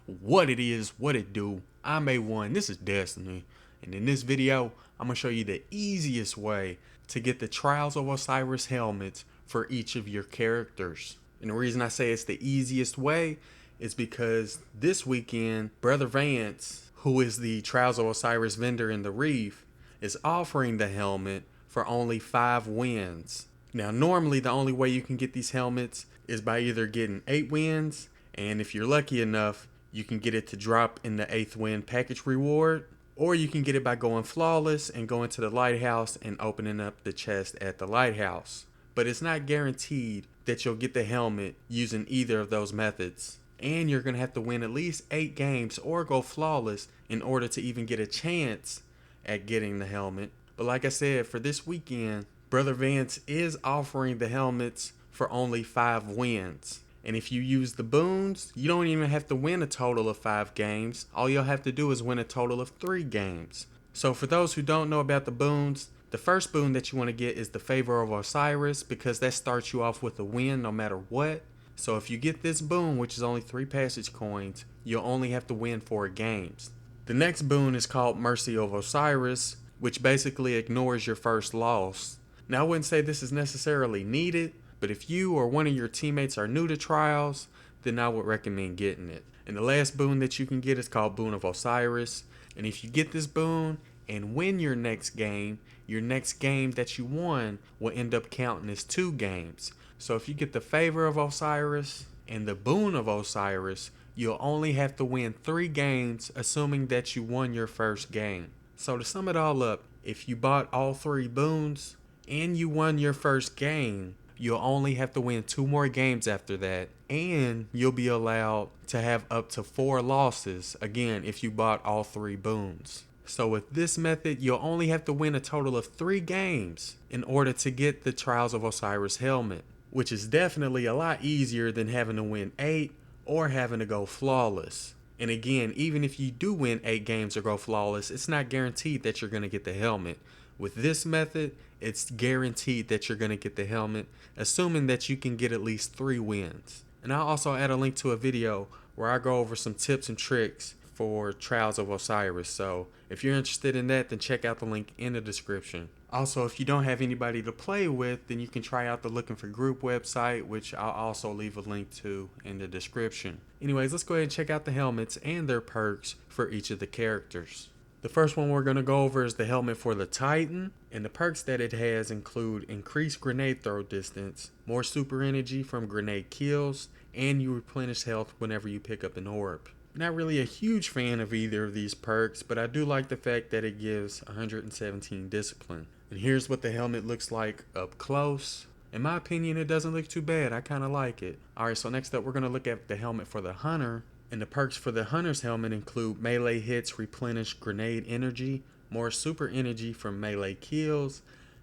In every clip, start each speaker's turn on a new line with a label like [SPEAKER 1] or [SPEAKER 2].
[SPEAKER 1] What it is, what it do. I'm A1, this is Destiny, and in this video, I'm going to show you the easiest way to get the Trials of Osiris helmets for each of your characters. And the reason I say it's the easiest way is because this weekend, Brother Vance, who is the Trials of Osiris vendor in the Reef, is offering the helmet for only 5 wins. Now, normally the only way you can get these helmets is by either getting 8 wins, and if you're lucky enough, you can get it to drop in the 8th win package reward, or you can get it by going flawless and going to the lighthouse and opening up the chest at the lighthouse. But it's not guaranteed that you'll get the helmet using either of those methods. And you're going to have to win at least 8 games or go flawless in order to even get a chance at getting the helmet. But like I said, for this weekend, Brother Vance is offering the helmets for only 5 wins. And if you use the boons, you don't even have to win a total of 5 games. All you'll have to do is win a total of 3 games. So for those who don't know about the boons, the first boon that you want to get is the Favor of Osiris, because that starts you off with a win no matter what. So if you get this boon, which is only 3 passage coins, you'll only have to win 4 games. The next boon is called Mercy of Osiris, which basically ignores your first loss. Now I wouldn't say this is necessarily needed, but if you or one of your teammates are new to Trials, then I would recommend getting it. And the last boon that you can get is called Boon of Osiris. And if you get this boon and win your next game that you won will end up counting as 2 games. So if you get the Favor of Osiris and the Boon of Osiris, you'll only have to win 3 games, assuming that you won your first game. So to sum it all up, if you bought all 3 boons and you won your first game, you'll only have to win 2 more games after that, and you'll be allowed to have up to 4 losses, again, if you bought all 3 boons. So with this method, you'll only have to win a total of 3 games in order to get the Trials of Osiris helmet, which is definitely a lot easier than having to win 8 or having to go flawless. And again, even if you do win 8 games or go flawless, it's not guaranteed that you're going to get the helmet. With this method, it's guaranteed that you're going to get the helmet, assuming that you can get at least 3 wins. And I'll also add a link to a video where I go over some tips and tricks for Trials of Osiris. So if you're interested in that, then check out the link in the description. Also, if you don't have anybody to play with, then you can try out the Looking for Group website, which I'll also leave a link to in the description. Anyways, let's go ahead and check out the helmets and their perks for each of the characters. The first one we're going to go over is the helmet for the Titan, and the perks that it has include increased grenade throw distance, more super energy from grenade kills, and you replenish health whenever you pick up an orb. Not really a huge fan of either of these perks, but I do like the fact that it gives 117 discipline. And here's what the helmet looks like up close. In my opinion, it doesn't look too bad. I kind of like it. Alright, so next up we're going to look at the helmet for the Hunter. And the perks for the Hunter's helmet include melee hits replenish grenade energy, more super energy from melee kills,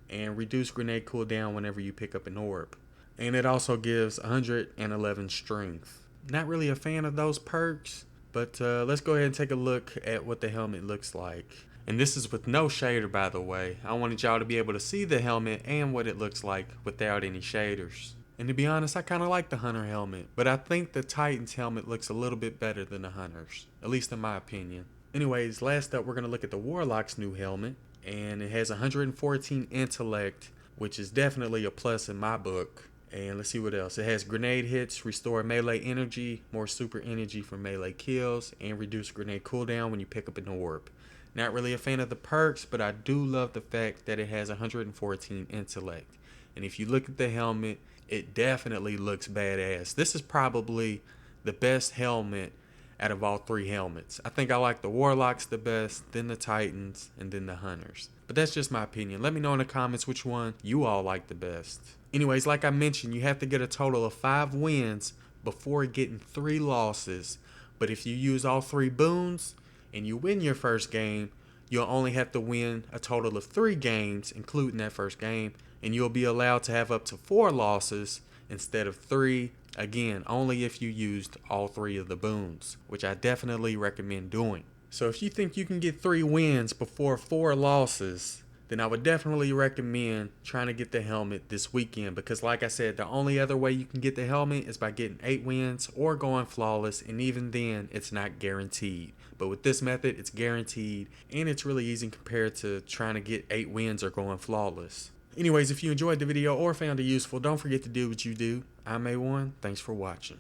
[SPEAKER 1] and reduced grenade cooldown whenever you pick up an orb. And it also gives 111 strength. Not really a fan of those perks, but let's go ahead and take a look at what the helmet looks like. And this is with no shader, by the way. I wanted y'all to be able to see the helmet and what it looks like without any shaders. And to be honest, I kind of like the Hunter helmet, but I think the Titan's helmet looks a little bit better than the Hunter's, at least in my opinion. Anyways, last up we're going to look at the Warlock's new helmet, and it has 114 intellect, which is definitely a plus in my book. And let's see what else. It has grenade hits, restore melee energy, more super energy from melee kills, and reduce grenade cooldown when you pick up an orb. Not really a fan of the perks, but I do love the fact that it has 114 intellect. And if you look at the helmet, it definitely looks badass. This is probably the best helmet out of all 3 helmets. I think I like the Warlocks the best, then the Titans, and then the Hunters. But that's just my opinion. Let me know in the comments which one you all like the best. Anyways, like I mentioned, you have to get a total of 5 wins before getting 3 losses. But if you use all 3 boons and you win your first game, you'll only have to win a total of 3 games, including that first game, and you'll be allowed to have up to 4 losses instead of 3. Again, only if you used all 3 of the boons, which I definitely recommend doing. So if you think you can get 3 wins before 4 losses, then I would definitely recommend trying to get the helmet this weekend, because like I said, the only other way you can get the helmet is by getting 8 wins or going flawless, and even then it's not guaranteed. But with this method, it's guaranteed, and it's really easy compared to trying to get 8 wins or going flawless. Anyways, if you enjoyed the video or found it useful, don't forget to do what you do. I'm A1. Thanks for watching.